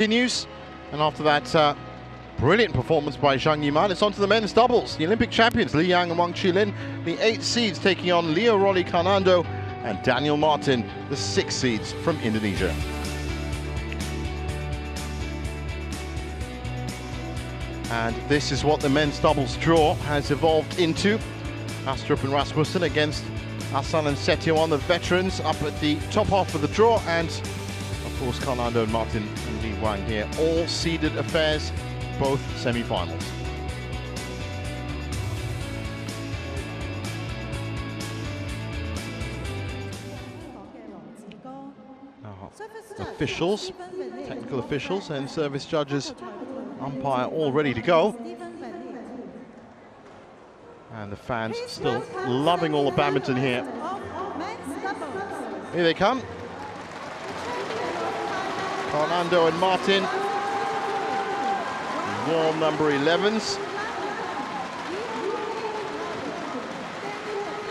Continues, and after that brilliant performance by Zhang Yiman, it's on to the men's doubles. The Olympic champions Li Yang and Wang Chi-Lin, the 8 seeds, taking on Leo Rolly Carnando and Daniel Marthin, the 6 seeds from Indonesia. And this is what the men's doubles draw has evolved into. Astrup and Rasmussen against Hassan and Setiawan, the veterans, up at the top half of the draw, and of course Carnando and Marthin and Li Wang here, all seeded affairs, both semi-finals. Officials, technical officials and service judges, umpire all ready to go. And the fans still loving all the badminton here. Here they come. Carnando and Marthin, warm number 11s.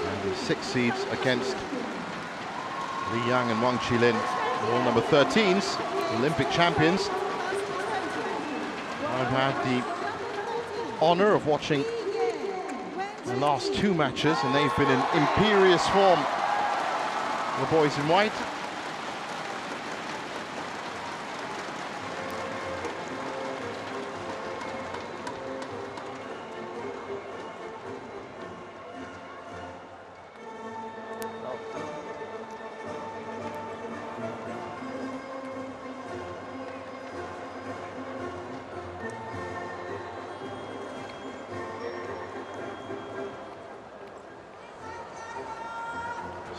And the 6 seeds against Li Yang and Wang Chi-Lin, warm number 13s, Olympic champions. I've had the honor of watching the last 2 matches, and they've been in imperious form, the boys in white.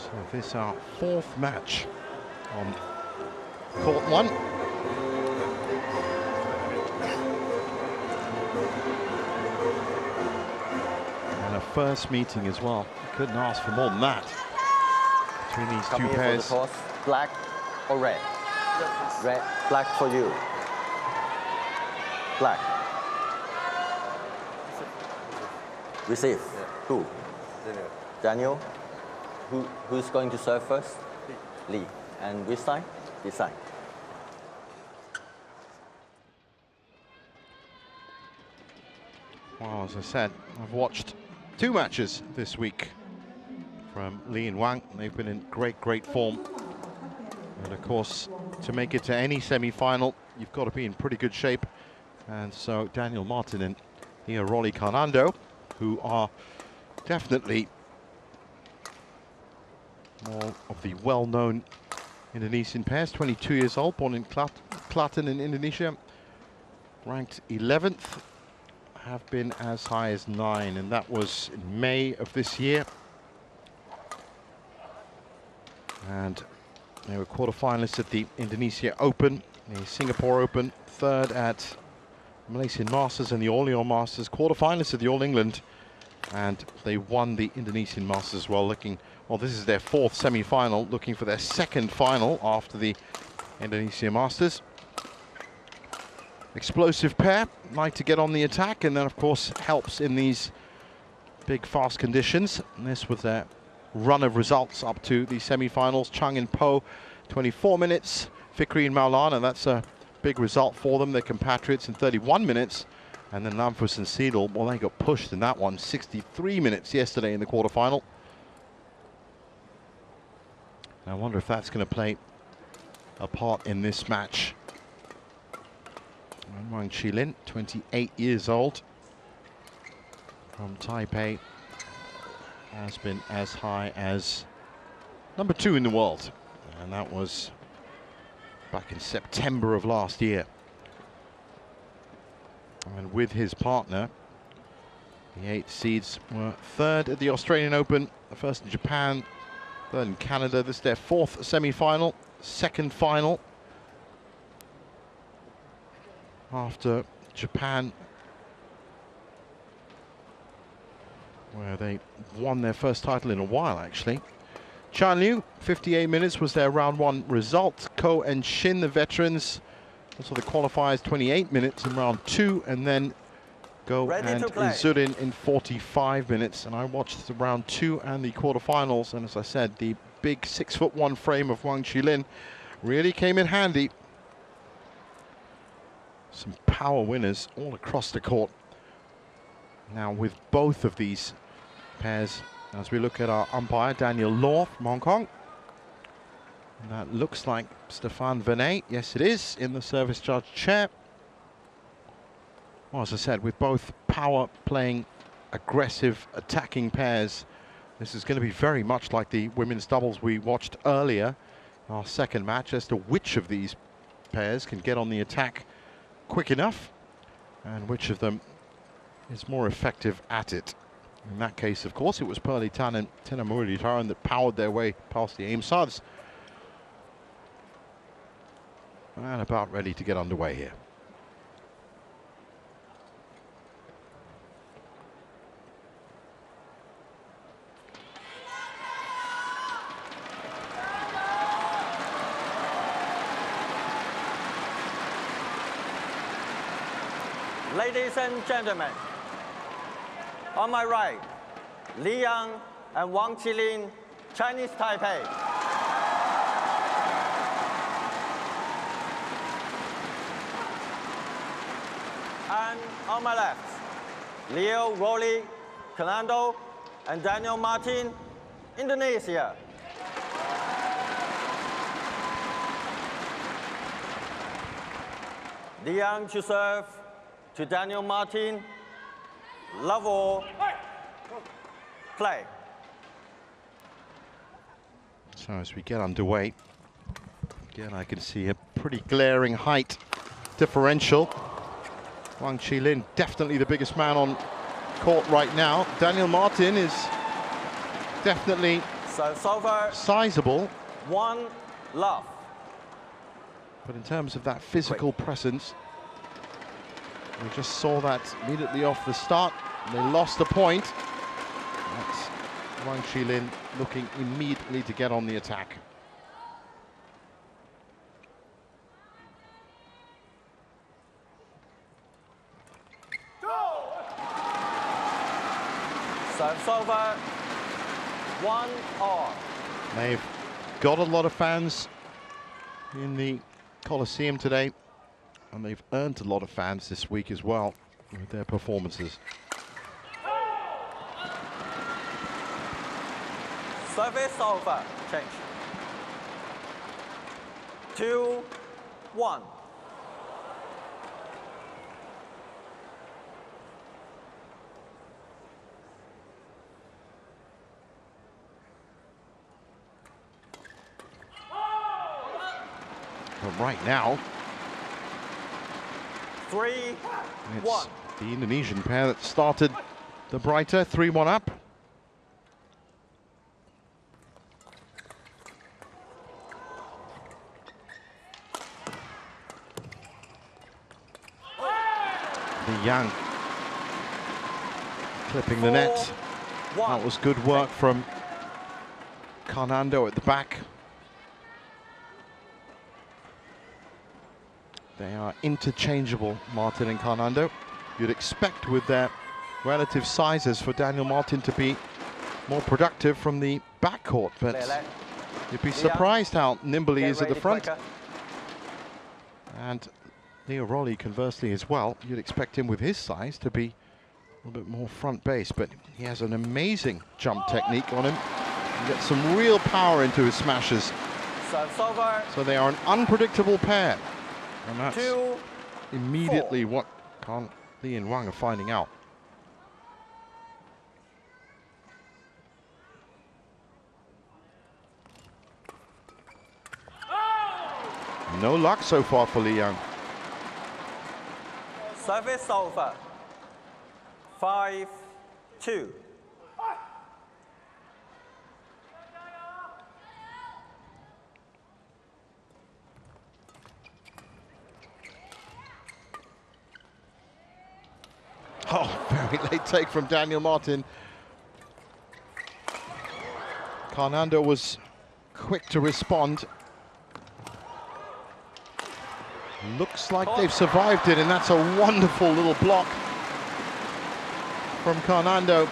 So this is our 4th match on court 1. And a first meeting as well. Couldn't ask for more than that between these two pairs. The toss, black or red? Red, black for you. Black. Receive. Yeah. Who? Daniel. Who's going to serve first? Lee. And which side? This side. Well, as I said, I've watched 2 matches this week from Li and Wang. They've been in great form. And of course, to make it to any semi-final, you've got to be in pretty good shape. And so Daniel Marthin and Leo Rolly Carnando, who are definitely more of the well-known Indonesian pairs, 22 years old, born in Klaten in Indonesia, ranked 11th, have been as high as 9, and that was in May of this year. And they were quarterfinalists at the Indonesia Open, the Singapore Open, 3rd at Malaysian Masters and the All England Masters, quarterfinalists at the All England, and they won the Indonesian Masters as well, looking, well, this is their 4th semi-final, looking for their 2nd final after the Indonesia Masters. Explosive pair, like to get on the attack, and then of course helps in these big fast conditions. And this was their run of results up to the semi-finals. Chung and Po, 24 minutes. Fikri and Maulana, that's a big result for them. Their compatriots in 31 minutes. And then Lamfus and Seidel, well, they got pushed in that one, 63 minutes yesterday in the quarterfinal. I wonder if that's going to play a part in this match. And Wang Chi-Lin, 28 years old, from Taipei, has been as high as number 2 in the world. And that was back in September of last year. And with his partner, the 8 seeds were 3rd at the Australian Open, the 1st in Japan, 3rd in Canada. This is their 4th semi-final, 2nd final after Japan, where they won their first title in a while, actually. Chi-Lin, 58 minutes was their round 1 result. Ko and Shin, the veterans, also the qualifiers, 28 minutes in round 2, and then Go and Sudirman in 45 minutes. And I watched the round 2 and the quarterfinals, and as I said, the big 6'1" frame of Wang Chi-Lin really came in handy. Some power winners all across the court. Now with both of these pairs, as we look at our umpire, Daniel Law from Hong Kong. And that looks like Stéphane Venet. Yes, it is, in the service judge chair. Well, as I said, with both power playing aggressive attacking pairs, this is going to be very much like the women's doubles we watched earlier, our second match, as to which of these pairs can get on the attack quick enough and which of them is more effective at it. In that case, of course, it was Pearly Tan and Tina Muralidharan that powered their way past the aim suds. And about ready to get underway here. Ladies and gentlemen, on my right, Li Yang and Wang Chi-Lin, Chinese Taipei. And on my left, Leo Rolly, Carnando, and Daniel Marthin, Indonesia. Li Yang to serve to Daniel Marthin. Love all. Play. So as we get underway, again I can see a pretty glaring height differential. Wang Chi-Lin, definitely the biggest man on court right now. Daniel Marthin is definitely sizable. 1-love. But in terms of that physical presence, we just saw that immediately off the start. They lost the point. That's Wang Chi-Lin looking immediately to get on the attack. Serves over. 1-all. They've got a lot of fans in the Coliseum today, and they've earned a lot of fans this week as well with their performances. Service over. Change. 2-1. But right now, 3-1. it's the Indonesian pair that started the brighter, 3-1 up. The Yang clipping the net. That was good work from Carnando at the back. They are interchangeable, Marthin and Carnando. You'd expect with their relative sizes for Daniel Marthin to be more productive from the backcourt, but you'd be surprised how nimble he is at the front. And Leo Rolly, conversely as well, you'd expect him with his size to be a little bit more front base, but he has an amazing jump technique on him. He gets some real power into his smashes. So they are an unpredictable pair. And that's immediately what Li and Wang are finding out. No luck so far for Li Yang. Service over. 5-2. Oh, very late take from Daniel Marthin. Carnando was quick to respond. Looks like they've survived it, and that's a wonderful little block from Carnando.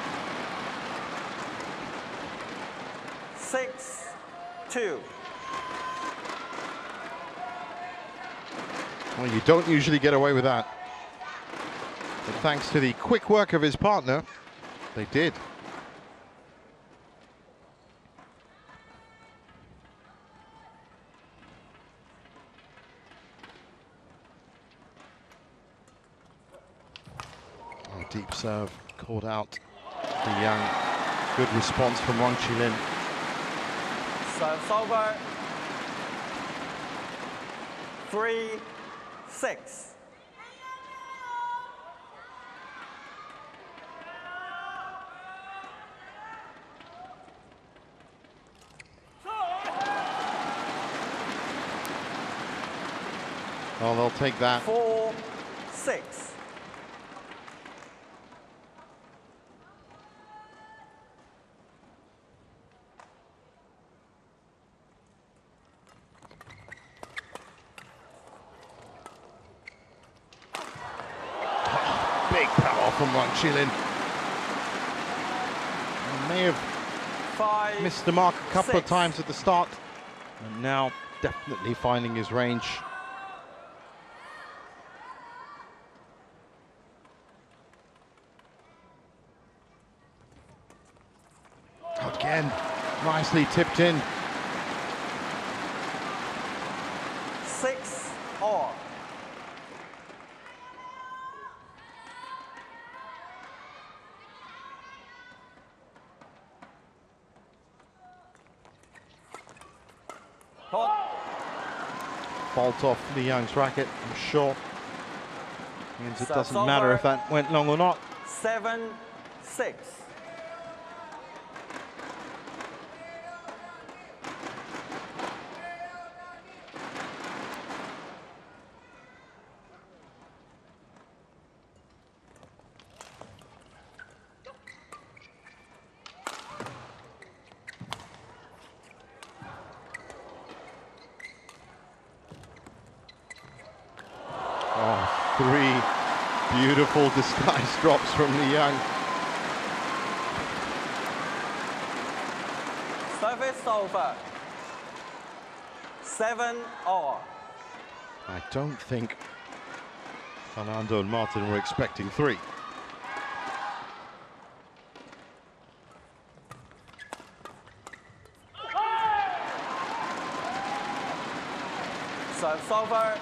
6-2. Well, you don't usually get away with that. But thanks to the quick work of his partner, they did. Oh, deep serve called out for Yang. Good response from Wang Chi-Lin. Serve over. 3-6. Oh, they'll take that. 4-6. Big power from Wang Chi-Lin. May have missed the mark a couple of times at the start, and now definitely finding his range. Again, nicely tipped in. 6-all. Fault off Li Yang's racket, I'm sure. Means it doesn't matter if that went long or not. 7-6. Oh, 3 beautiful disguise drops from Li Yang. Service over. 7-all. I don't think Carnando and Marthin were expecting 3. Service over.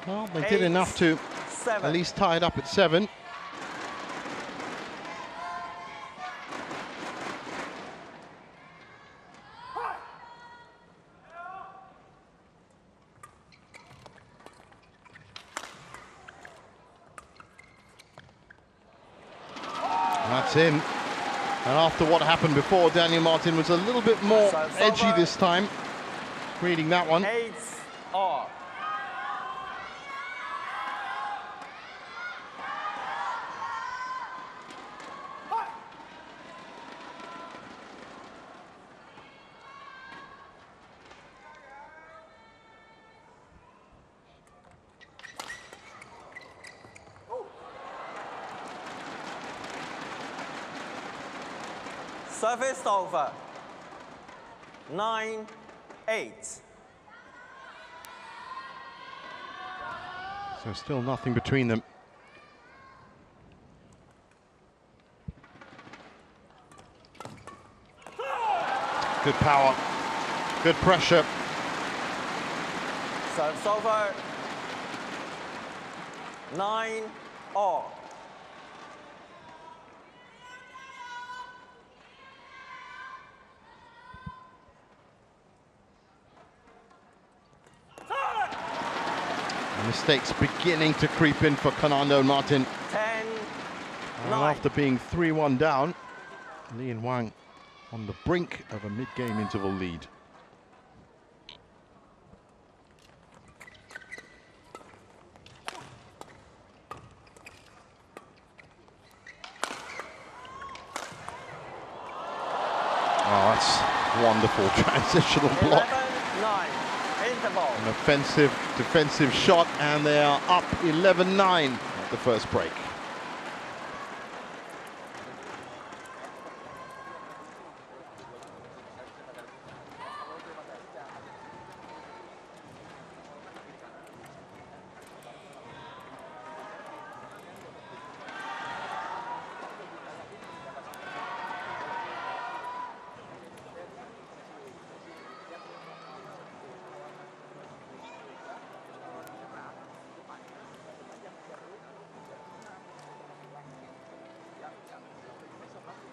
Well, they did enough to 7. at least tie it up at 7. And that's in. And after what happened before, Daniel Marthin was a little bit more edgy this time, reading that one. 8-all. Service over. 9-8. So still nothing between them. Good power, good pressure. Service over. 9-all. Mistakes beginning to creep in for Carnando and Marthin. 10-9. And after being 3-1 down, Li and Wang on the brink of a mid-game interval lead. Oh, that's wonderful transitional block. 11-9. Interval. An offensive, defensive shot, and they are up 11-9 at the first break.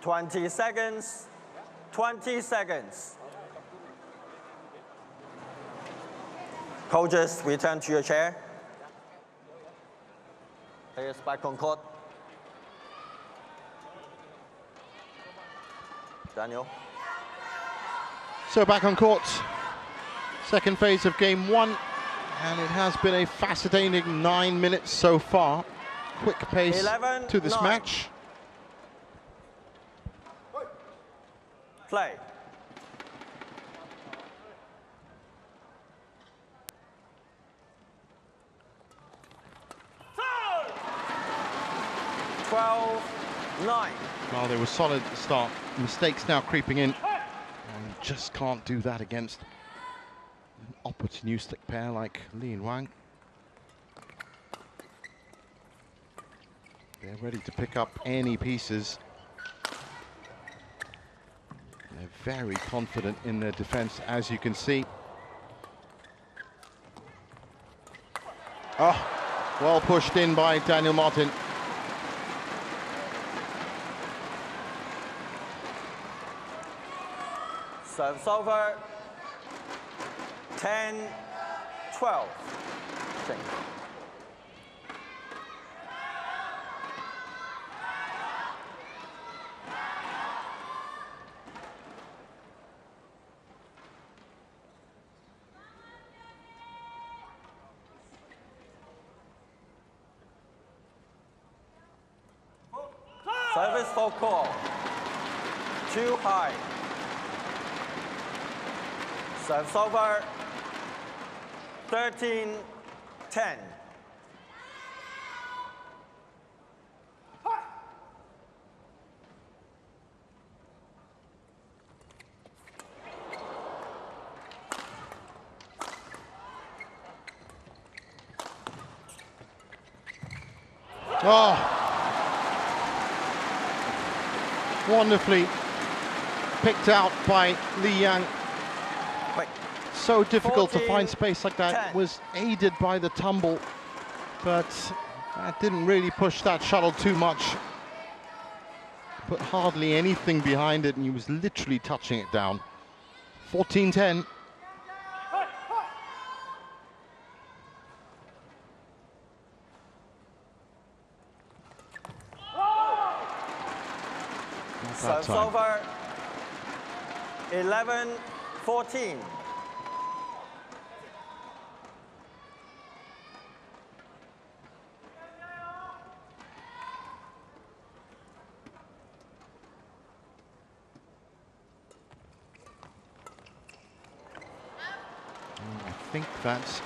20 seconds. 20 seconds. Coaches, return to your chair. Players back on court. Daniel. So back on court. Second phase of game one. And it has been a fascinating 9 minutes so far. Quick pace 11, to this 9. match. Play. Well, they were solid at the start. Mistakes now creeping in. And you just can't do that against an opportunistic pair like Li and Wang. They're ready to pick up any pieces. They're very confident in their defense, as you can see. Oh, well pushed in by Daniel Marthin. Serves over. 10, 12. Change. Service for call. Too high. Serves over. 13, 10. Oh, wonderfully picked out by Li Yang. So difficult 14, to find space like that. 10. Was aided by the tumble, but that didn't really push that shuttle too much. Put hardly anything behind it, and he was literally touching it down. 14-10. Serves over. 11, 14. I think that's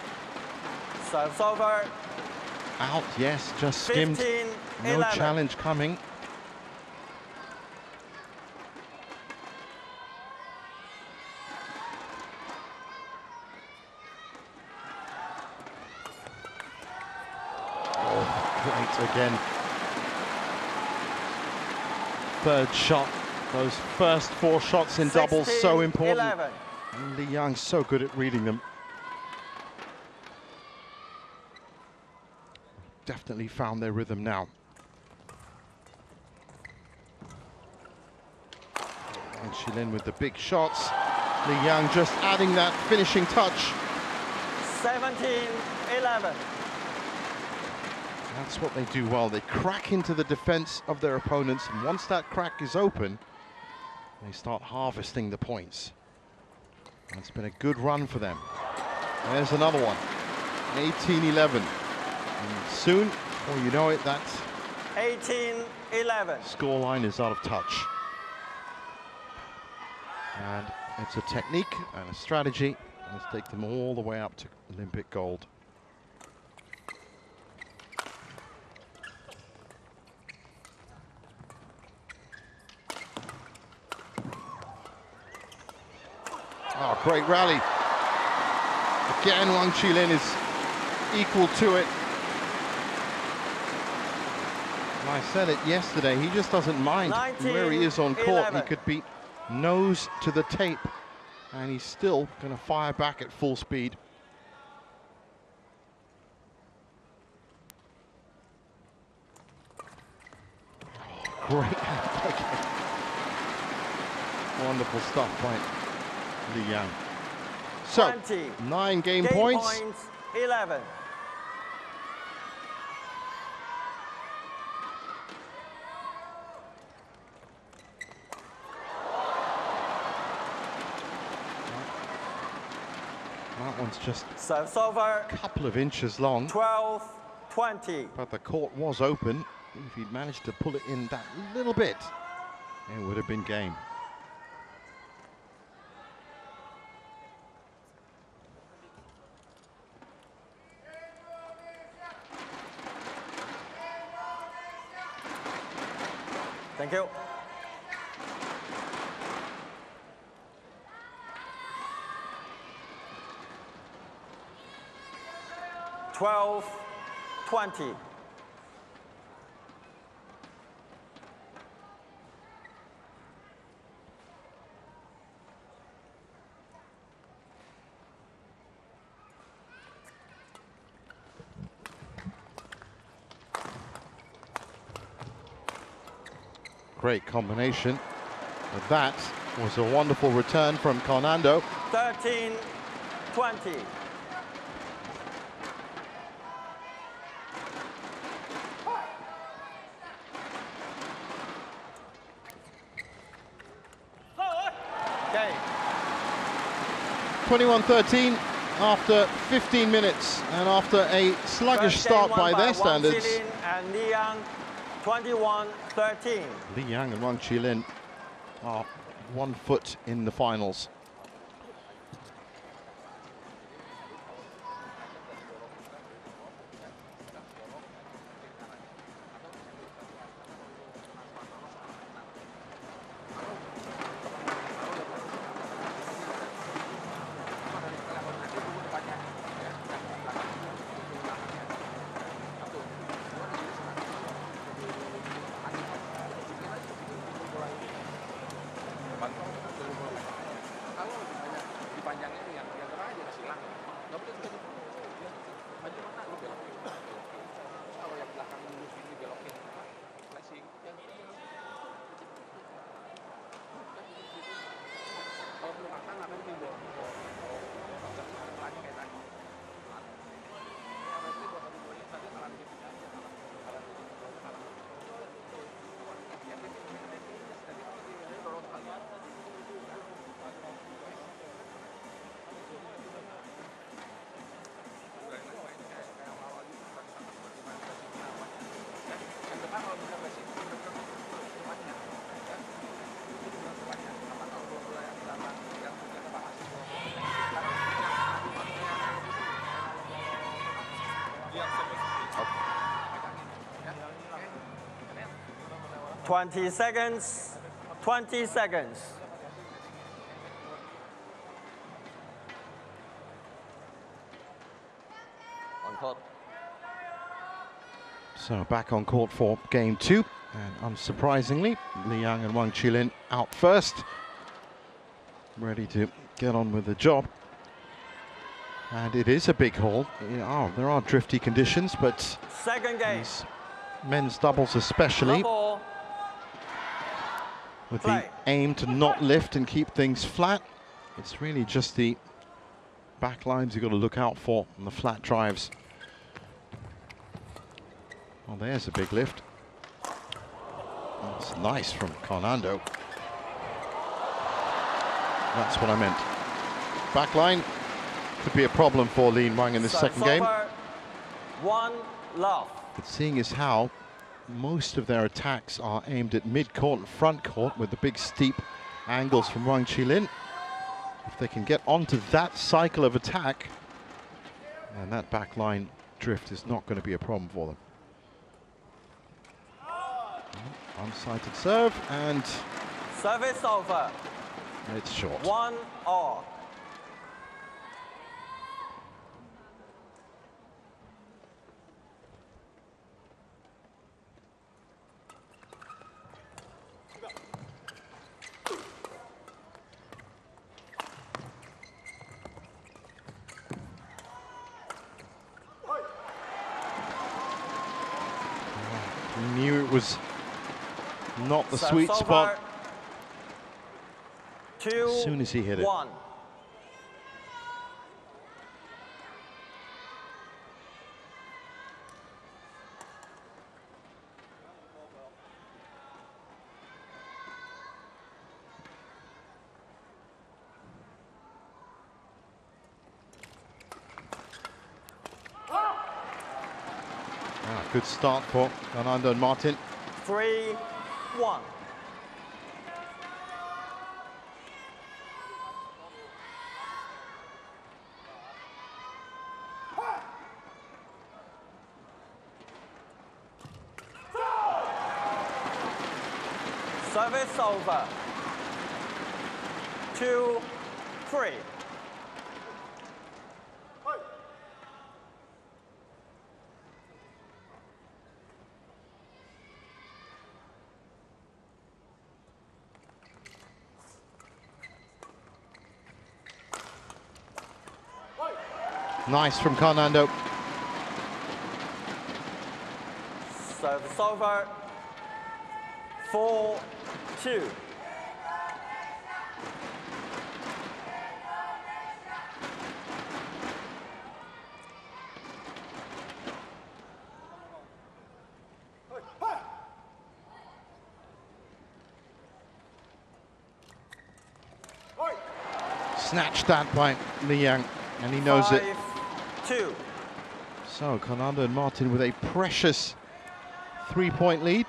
Serves over. out, yes, just skimmed. 15, No 11. challenge coming. Great again. Third shot. Those first 4 shots in doubles, so 16, important. 11. And Li Yang's so good at reading them. Definitely found their rhythm now. And Chi-Lin with the big shots. Li Yang just adding that finishing touch. 17, 11. That's what they do well. They crack into the defense of their opponents, and once that crack is open, they start harvesting the points. And it's been a good run for them. There's another one. 18-11. And soon, before you know it, that 18, 11. scoreline is out of touch. And it's a technique and a strategy. Let's take them all the way up to Olympic gold. Oh, great rally. Again, Wang Chi-Lin is equal to it. And I said it yesterday, he just doesn't mind 19, where he is on court. 11. He could be nose to the tape, and he's still going to fire back at full speed. Oh, great. Wonderful stuff by Li Yang. So, 20. 9 game Game points. 11. That one's just Serves over. a couple of inches long. 12-20. But the court was open. If he'd managed to pull it in that little bit, it would have been game. Thank you. Twelve, 20. Great combination. But that was a wonderful return from Carnando. 13, 20. Okay. 21-13 after 15 minutes and after a sluggish start by their standards. Chi-Lin and Li Yang, 21-13. Li Yang and Wang Chi-Lin are 1 foot in the finals. Twenty seconds. 20 seconds. On court. So back on court for game 2, and unsurprisingly, Li Yang and Wang Chi-Lin out first, ready to get on with the job. And it is a big hole. There are drifty conditions, but Second game. these men's doubles especially, Double. with Play. the aim to not lift and keep things flat. It's really just the back lines you've got to look out for on the flat drives. Well, there's a big lift. That's nice from Carnando. That's what I meant. Back line could be a problem for Li Wang in this second game. 1 love. But seeing as how most of their attacks are aimed at mid-court and front court with the big steep angles from Wang Chi-Lin, if they can get onto that cycle of attack, then that back line drift is not going to be a problem for them. Unsighted serve, and Service over. it's short. 1 all. He knew it was not the Serves sweet over. spot. 2, as soon as he hit it. 1. Good start for Carnando and Marthin. 3, 1. Service over. 2, 3. Nice from Carnando. Service over. 4, 2. Snatched that by Liang, and he knows 5, it. 2. So Carnando and Marthin with a precious 3-point lead.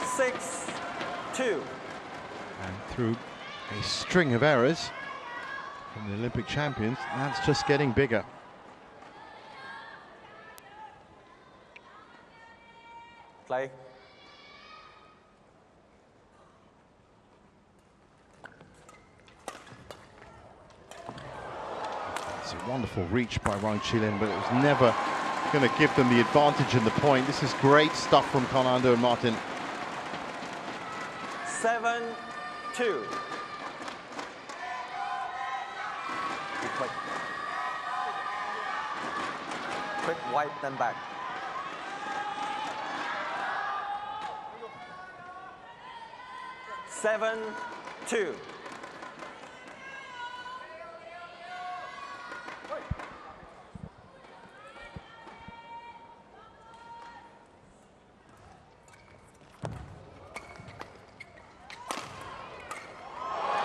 Six, 2. And through a string of errors from the Olympic champions, that's just getting bigger. Play. It's a wonderful reach by Wang Chi-Lin, but it was never going to give them the advantage in the point. This is great stuff from Carnando and Marthin. 7, 2. Quick wipe them back. 7, 2.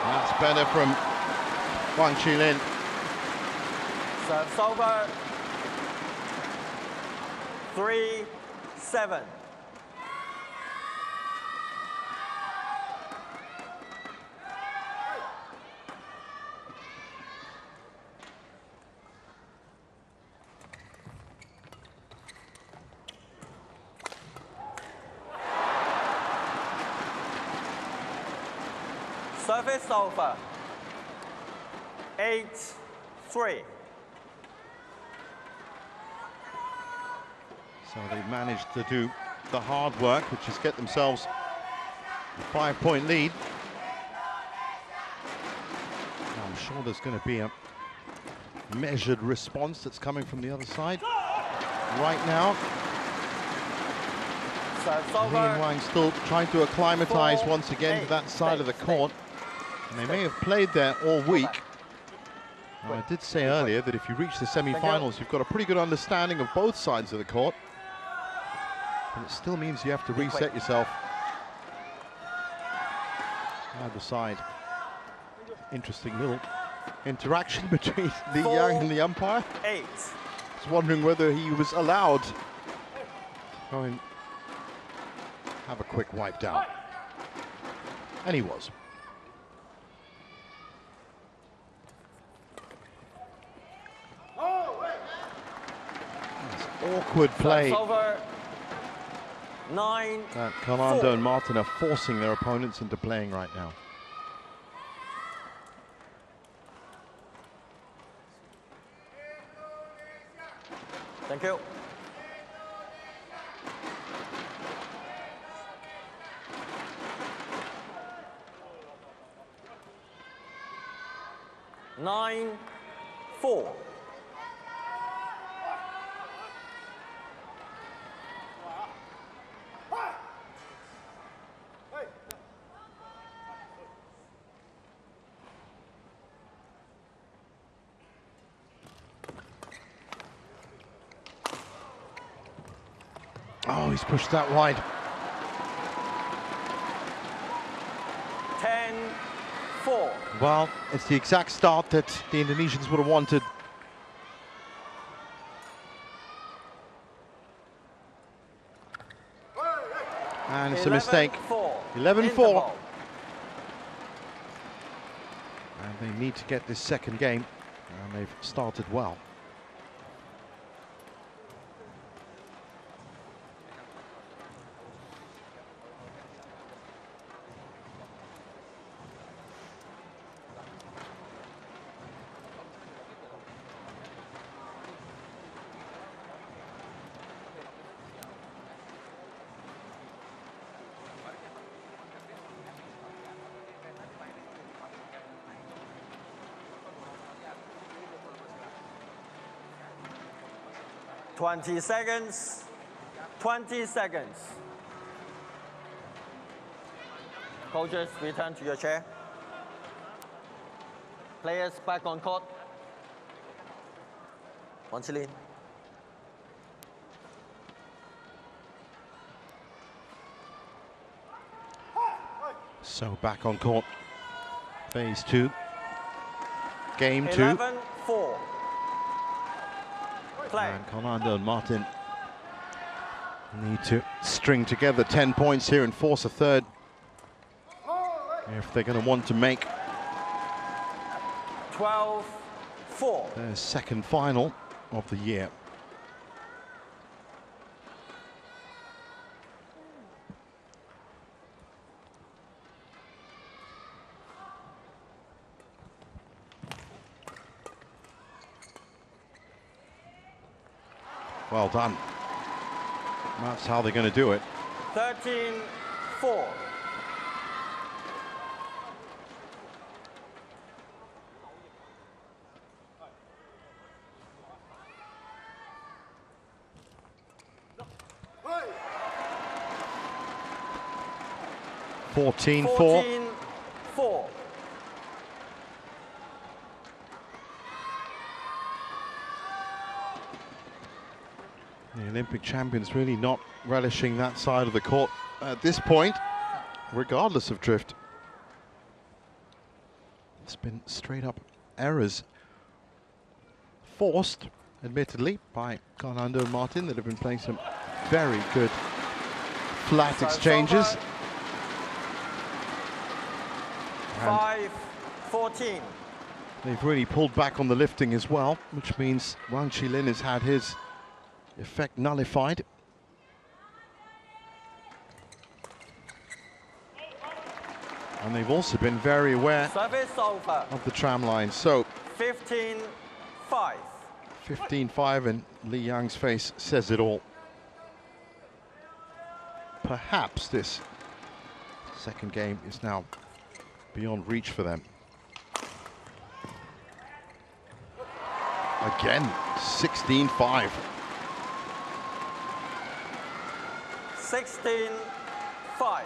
That's better from Wang Chi-Lin. Serves over. 3, 7. Service over. 8, 3. So they've managed to do the hard work, which is get themselves a 5-point lead. Now, I'm sure there's going to be a measured response that's coming from the other side. Right now, Li and Wang still trying to acclimatize once again to that side of the court. And they may have played there all week. Now, I did say earlier that if you reach the semi-finals, you've got a pretty good understanding of both sides of the court. But it still means you have to reset yourself. Either side. Interesting little interaction between Li Yang and the umpire. 8. I was wondering whether he was allowed to go and have a quick wipe down. And he was. That's awkward play. Over. 9, That Carnando 4. and Marthin are forcing their opponents into playing right now. Thank you. Nine, 4. he's pushed that wide. 10-4. Well, it's the exact start that the Indonesians would have wanted. And it's a mistake. 11-4. And they need to get this second game, and they've started well. Twenty seconds. 20 seconds. Coaches, return to your chair. Players back on court. Chi-Lin. So back on court. Phase 2. Game 2. 11-4. And Carnando and Marthin need to string together 10 points here and force a third if they're going to want to make 12-4. their second final of the year. Well done. That's how they're going to do it. 13-4. Fourteen 14-4. The Olympic champions really not relishing that side of the court at this point, regardless of drift. It's been straight up errors, forced, admittedly, by Carnando and Marthin, that have been playing some very good flat exchanges. 5-14. They've really pulled back on the lifting as well, which means Wang Chi-Lin has had his effect nullified. And they've also been very aware of the tram line. So 15-5. 15-5, and Li Yang's face says it all. Perhaps this second game is now beyond reach for them. Again, 16-5. 16-5.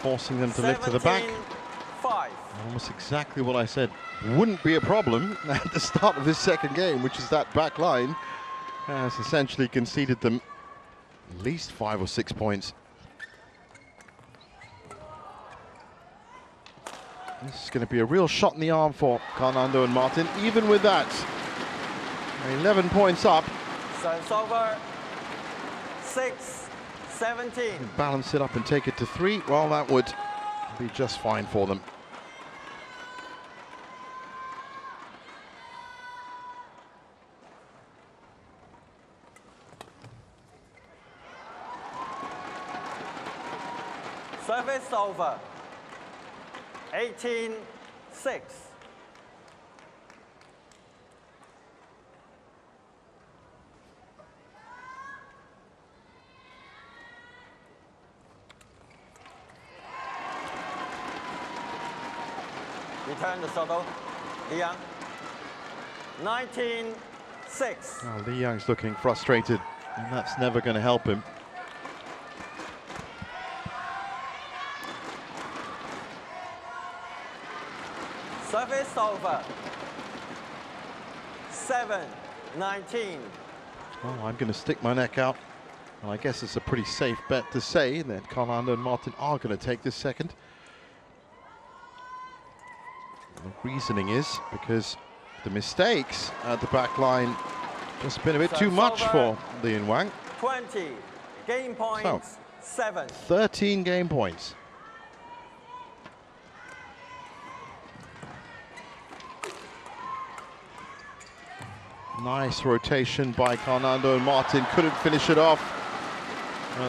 Forcing them to lift to the back. 5. Almost exactly what I said wouldn't be a problem at the start of this second game, which is that back line has essentially conceded them at least 5 or 6 points. This is going to be a real shot in the arm for Carnando and Marthin. Even with that, 11 points up. So it's over. 6-17. Balance it up and take it to 3. Well, that would be just fine for them. Service over. 18-6. Return the shuttle. Liang. 19-6. Now Li Yang's looking frustrated, and that's never going to help him. Service over. 7-19. Well, I'm going to stick my neck out, and I guess it's a pretty safe bet to say that Carnando and Marthin are going to take this second. The reasoning is because the mistakes at the back line just been a bit too much for Li and Wang. 20 game points. So, 7. 13 game points. Nice rotation by Carnando and Marthin. Couldn't finish it off.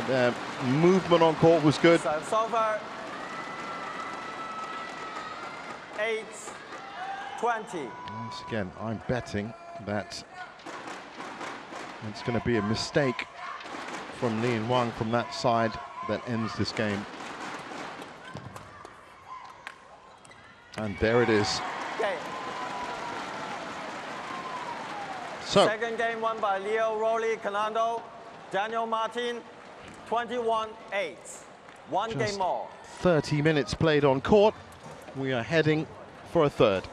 Their movement on court was good. Service over. 8-20. Once again, I'm betting that it's going to be a mistake from Li and Wang from that side that ends this game. And there it is. Okay. So, second game won by Leo Rolly Carnando, Daniel Marthin, 21-8. One game more. 30 minutes played on court. We are heading for a third.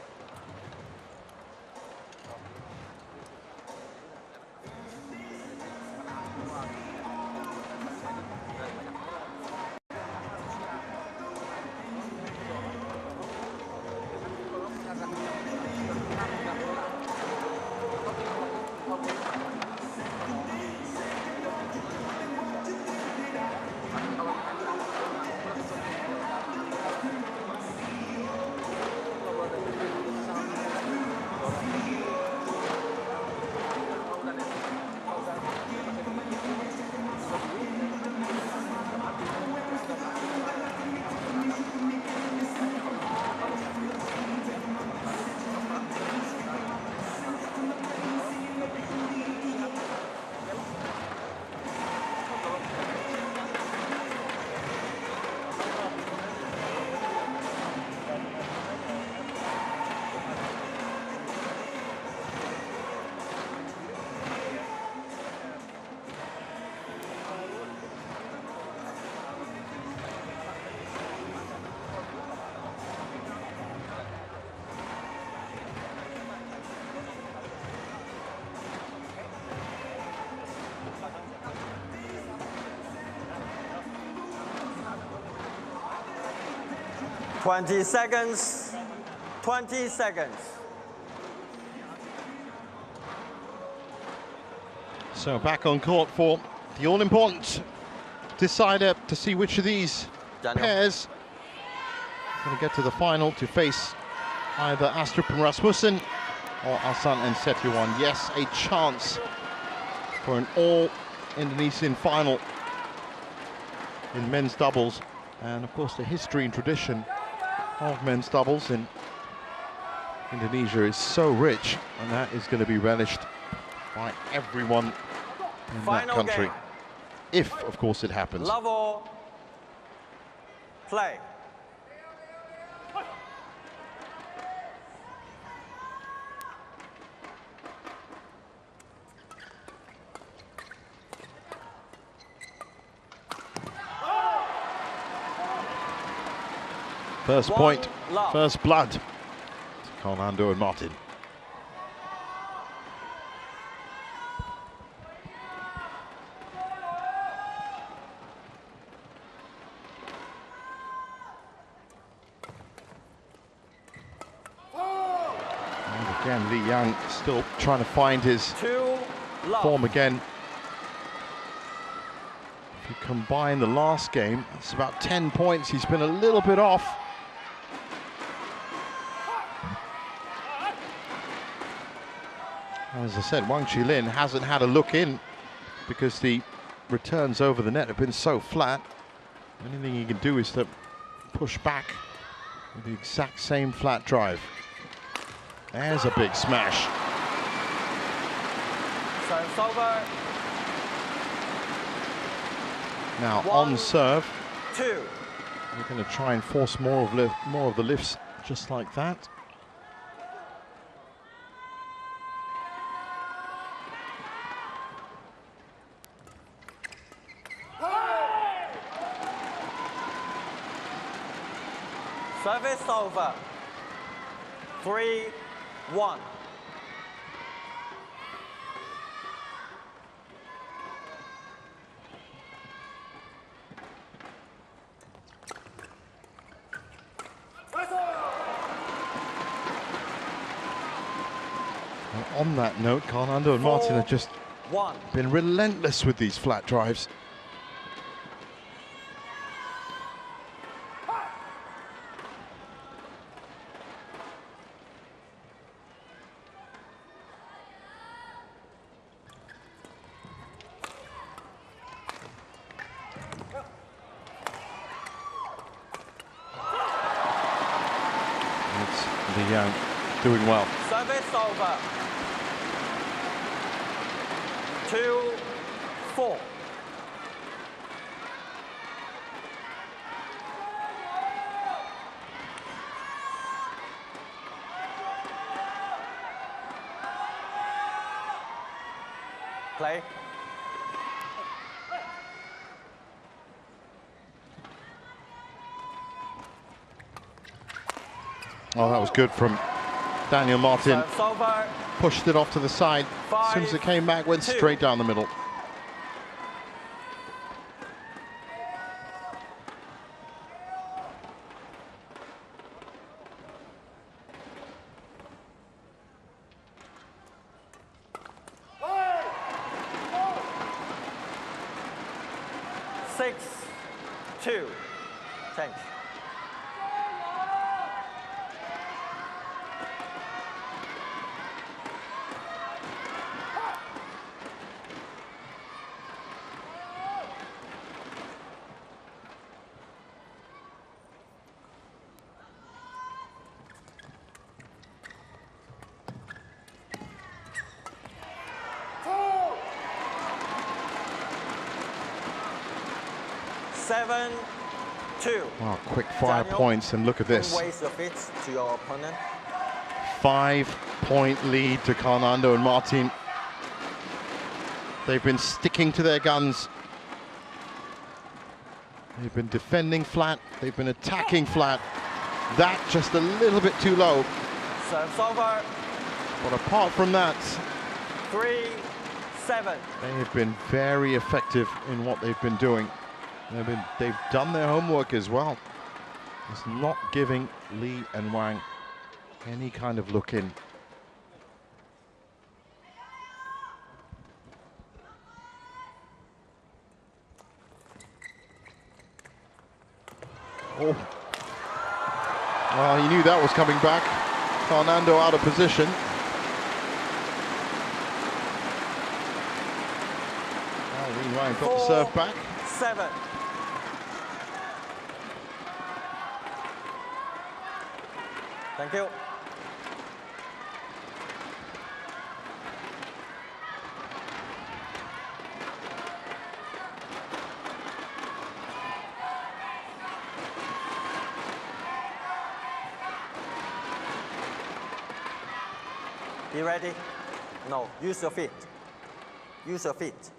seconds. 20 seconds. So back on court for the all-important decider to see which of these pairs going to get to the final to face either Astrup and Rasmussen or Ahsan and Setiawan. Yes, a chance for an all-Indonesian final in men's doubles. And of course the history and tradition of men's doubles in Indonesia is so rich, and that is going to be relished by everyone in Final that country. Game. If, of course, it happens. Love all. Play. First point, first blood. Carnando and Marthin. And again, Li Yang still trying to find his form again. If you combine the last game, it's about 10 points. He's been a little bit off. As I said, Wang Chi-Lin hasn't had a look in because the returns over the net have been so flat. Anything he can do is to push back with the exact same flat drive. There's a big smash. Serve's over. Now on serve, 2. we're going to try and force more of the lifts just like that. Service over. 3-1. On that note, Carnando and Marthin have just been relentless with these flat drives. It's Wang doing well. Service over. 2-4. Play. Oh, that was good from Daniel Marthin. Over. Pushed it off to the side. As soon as it came back, went straight down the middle. Six, 2. Thanks. Seven, 2. Wow, quick fire Daniel, points, and look at this. Waste of it to your opponent. 5-point lead to Carnando and Marthin. They've been sticking to their guns. They've been defending flat. They've been attacking flat. That just a little bit too low. Serves over. But apart from that, 3-7. they have been very effective in what they've been doing. They've done their homework as well. It's not giving Li and Wang any kind of look in. Oh. Well, he knew that was coming back. Carnando out of position. Li Wang got the serve back. 7. Thank you. Be ready? No, use your feet. Use your feet.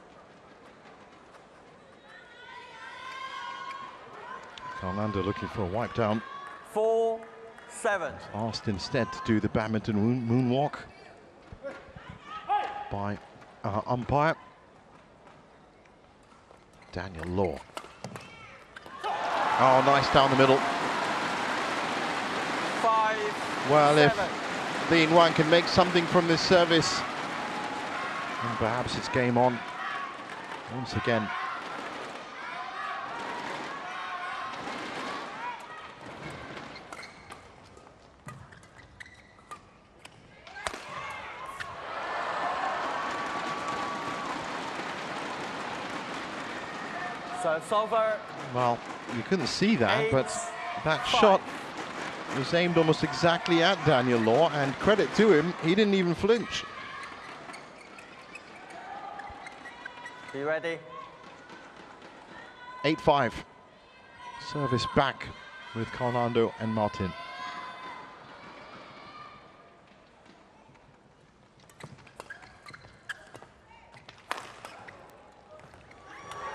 Carnando looking for a wipe down. 4-7. Asked instead to do the badminton moonwalk by umpire Daniel Law. Oh, nice down the middle. 5. Well, 7. if Li Wang can make something from this service, then perhaps it's game on once again. So it's over. Well, you couldn't see that, 8, but that 5. shot was aimed almost exactly at Daniel Law, and credit to him, he didn't even flinch. Be ready? 8-5. Service back with Carnando and Marthin.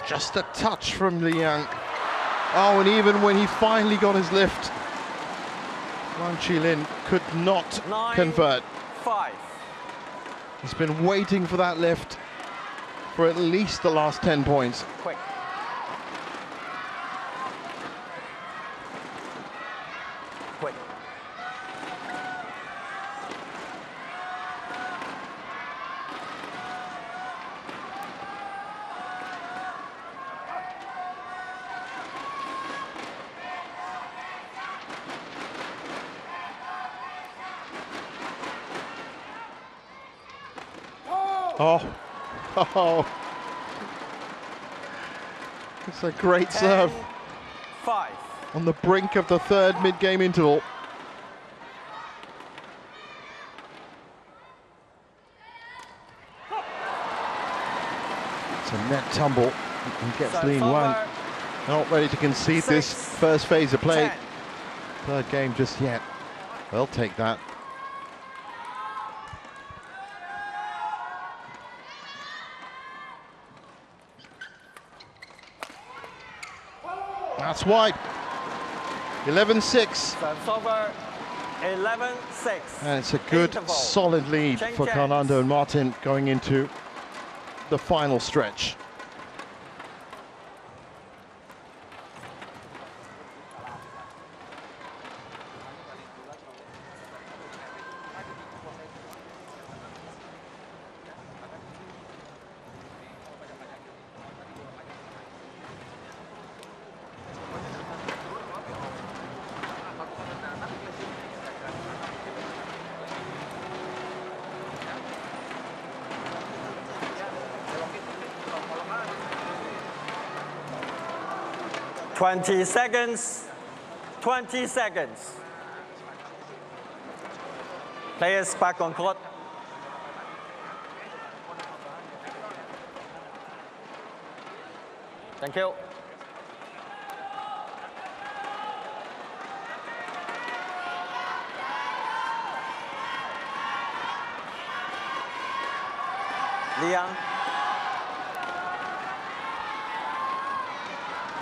Just a touch from Liang. Oh, and even when he finally got his lift, Wang Chi-Lin could not convert. 9-5. He's been waiting for that lift for at least the last 10 points. Quick. Quick. Oh, it's a great serve 5. on the brink of the third mid-game interval. It's a net tumble and gets Lin Wang not ready to concede this first phase of play. 10. Third game just yet. They'll take that. That's wide. 11-6. Serves over. 11-6. And it's a good, Interval. solid lead Change for hands. Carnando and Marthin going into the final stretch. Twenty seconds. 20 seconds. Players back on court. Thank you. Liang.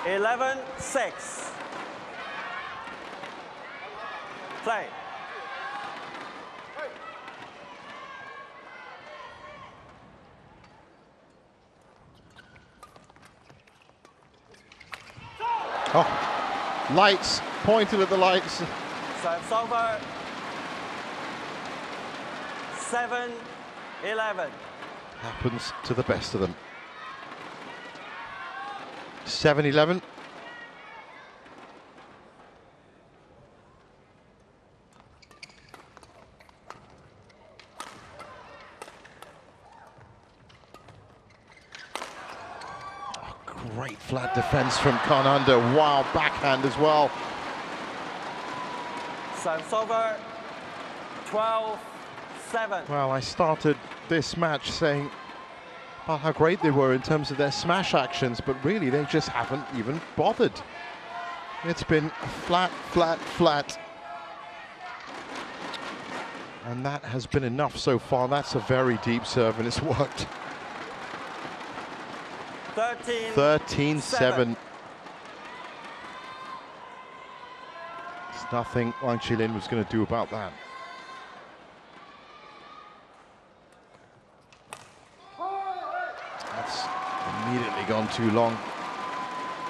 11-6. Play. Oh, lights, pointed at the lights. Serves over. 7-11. Happens to the best of them. 7-11. Great flat defense from Carnando. Wow, backhand as well. Serves over. 12-7. Well, I started this match saying about how great they were in terms of their smash actions, but really they just haven't even bothered. It's been flat, flat, flat. And that has been enough so far. That's a very deep serve and it's worked. 13-7. There's nothing Wang Chi-Lin was going to do about that. That's immediately gone too long.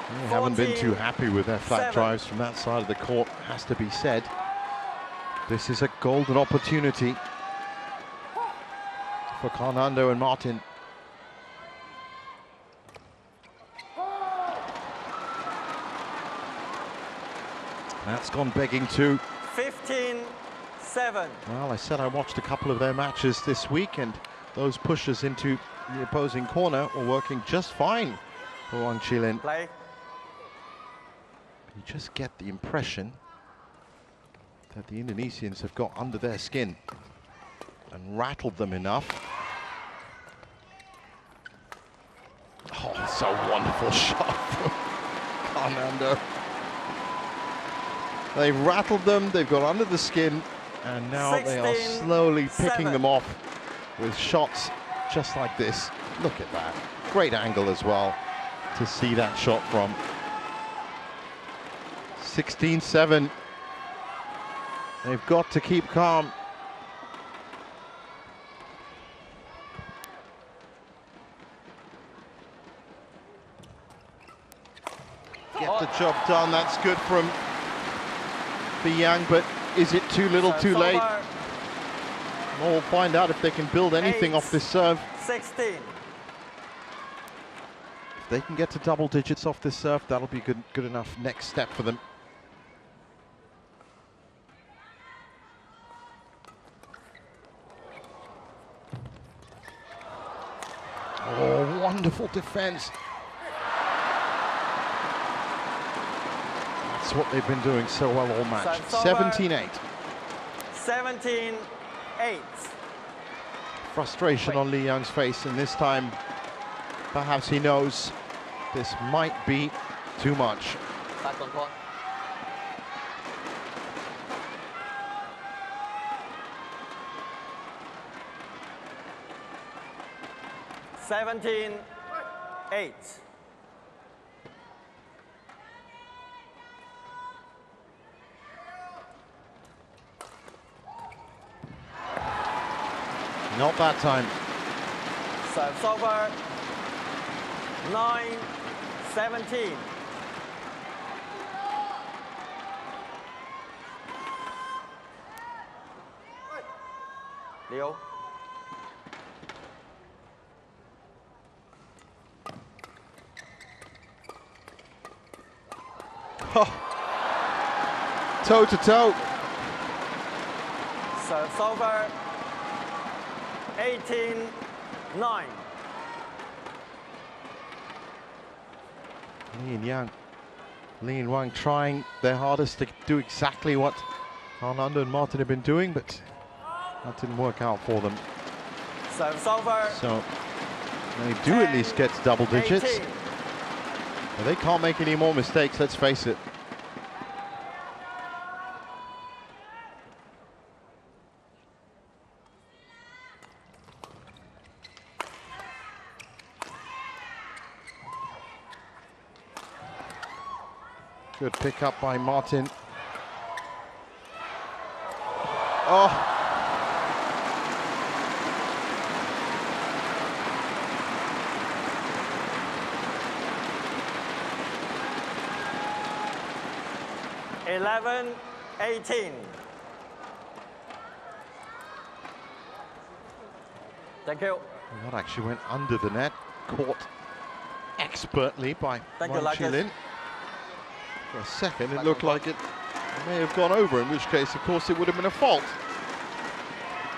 They haven't been too happy with their flat drives from that side of the court, has to be said. This is a golden opportunity for Carnando and Marthin. That's gone begging too. 15-7. Well, I said I watched a couple of their matches this week, and those pushes into the opposing corner were working just fine for Wang Chi-Lin. Play. You just get the impression that the Indonesians have got under their skin and rattled them enough. Oh, it's a wonderful shot from Carnando. They've rattled them, they've got under the skin, and now they are slowly picking them off with shots just like this. Look at that. Great angle as well. to see that shot from. 16-7. They've got to keep calm. Get the job done. That's good from Yang, but is it too little, too late? Well, we'll find out if they can build anything off this serve. 16. If they can get to double digits off this serve, that'll be good enough next step for them. Oh, wonderful defense. That's what they've been doing so well all match. 17-8. 17-8. Frustration on Li Yang's face, and this time perhaps he knows this might be too much. 17-8. Not that time. Serves over. 9-17. Leo. Oh. Toe to toe. Serves over. 18-9. Li and Wang trying their hardest to do exactly what Carnando and Marthin have been doing, but that didn't work out for them. Serves over. So they do at least get to double digits. 18. But they can't make any more mistakes, let's face it. Good pick up by Marthin. Oh. Eleven, 18. Thank you. That actually went under the net, caught expertly by Chi-Lin. For a second, it looked like it may have gone over, in which case, of course, it would have been a fault.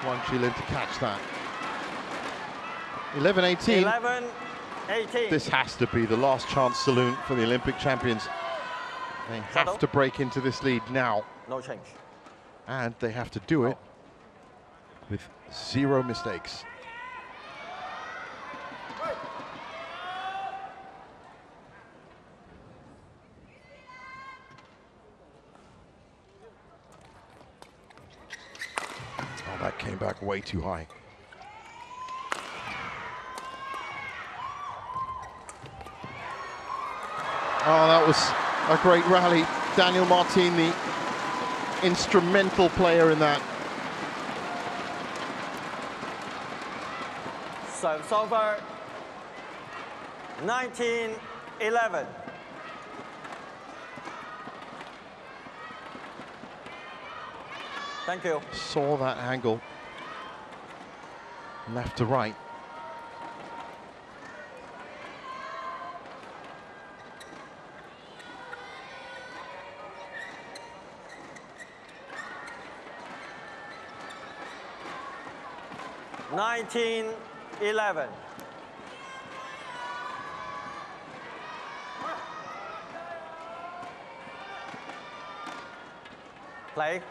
Chi-Lin to catch that. 11-18. 11-18. This has to be the last chance saloon for the Olympic champions. They have to break into this lead now. No change. And they have to do it with 0 mistakes. Oh, that came back way too high. Oh, that was a great rally. Daniel Marthin, the instrumental player in that. Serves over. 19-11. Thank you. Saw that angle. Left to right. Nineteen, 11. Play.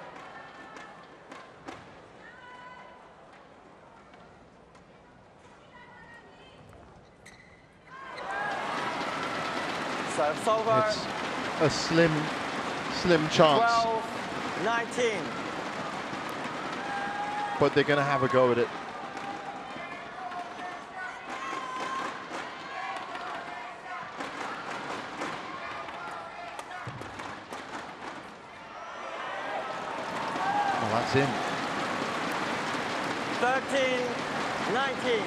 Serves over. It's a slim chance. 12-19. But they're going to have a go at it. It's in. 13-19.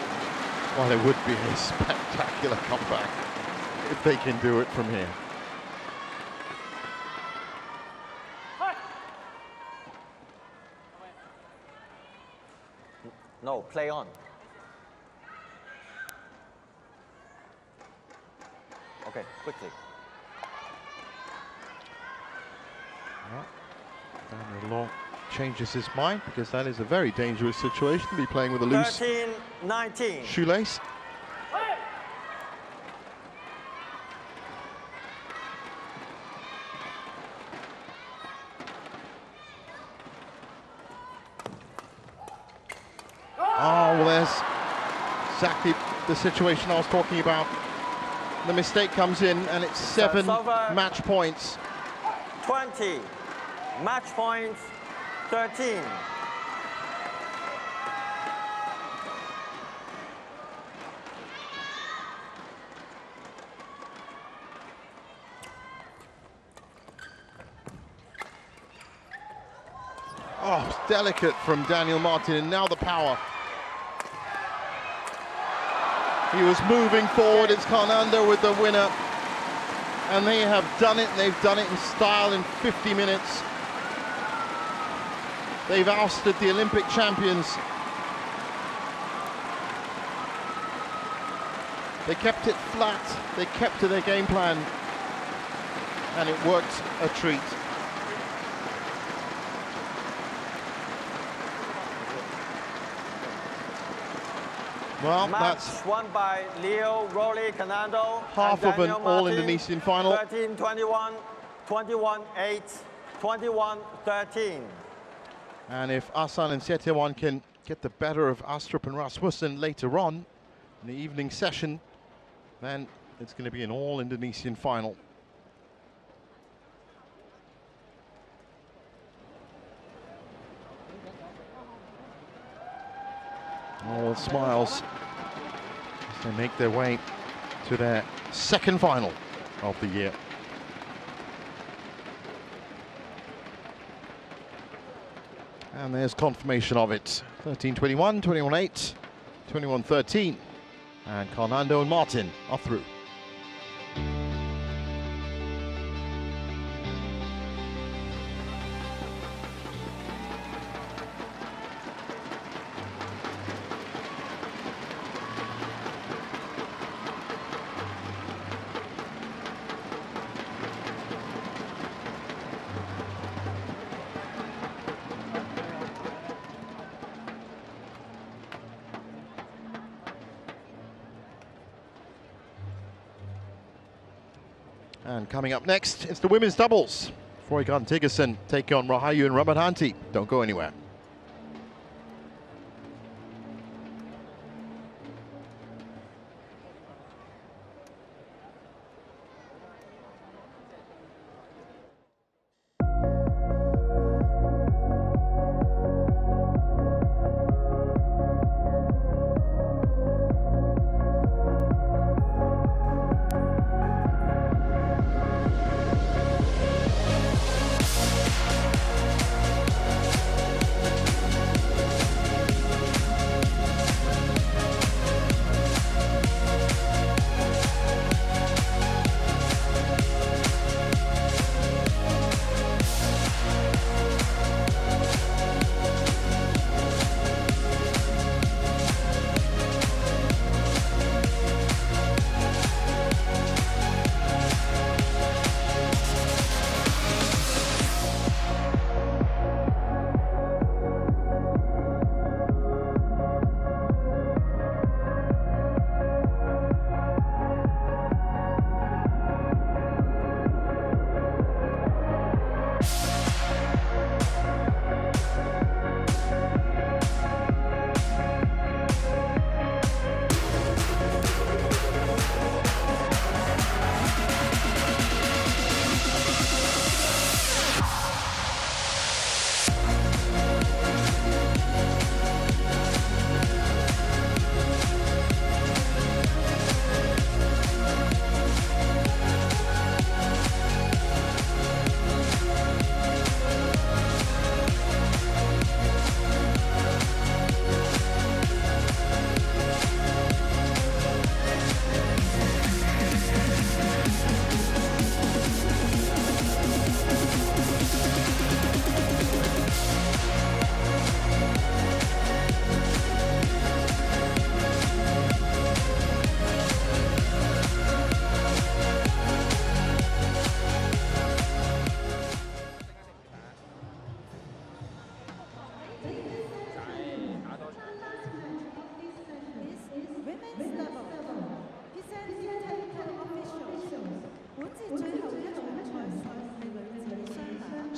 Well, it would be a spectacular comeback if they can do it from here. No, play on. Okay, quickly. Well, Daniel Law changes his mind because that is a very dangerous situation to be playing with a loose 13-19. shoelace. Oh, well, there's exactly the situation I was talking about. The mistake comes in, and it's 7 match points. 20. Match points, 13. Oh, delicate from Daniel Marthin, and now the power. He was moving forward. It's Carnando with the winner. And they have done it, and they've done it in style in 50 minutes. They've ousted the Olympic champions. They kept it flat, they kept to their game plan, and it worked a treat. Well, Match that's won by Leo, Rolly, Carnando, half and of an Daniel all-Indonesian final. 13-21, 21-8, 21-13. And if Ahsan and Setiawan can get the better of Astrup and Rasmussen later on in the evening session, then it's going to be an all-Indonesian final. All smiles as they make their way to their second final of the year. And there's confirmation of it. 13-21, 21-8, 21-13. And Carnando and Marthin are through. And coming up next, it's the women's doubles. Freugan Tigerson taking on Rahayu and Ramadhanti. Don't go anywhere.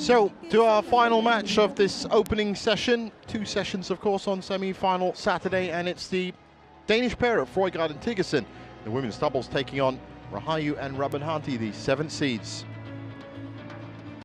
So, to our final match of this opening session. 2 sessions, of course, on semi-final Saturday, and it's the Danish pair of Frøjgaard and Tiggersen. The women's doubles taking on Rahayu and Rabinhanti, the 7th seeds.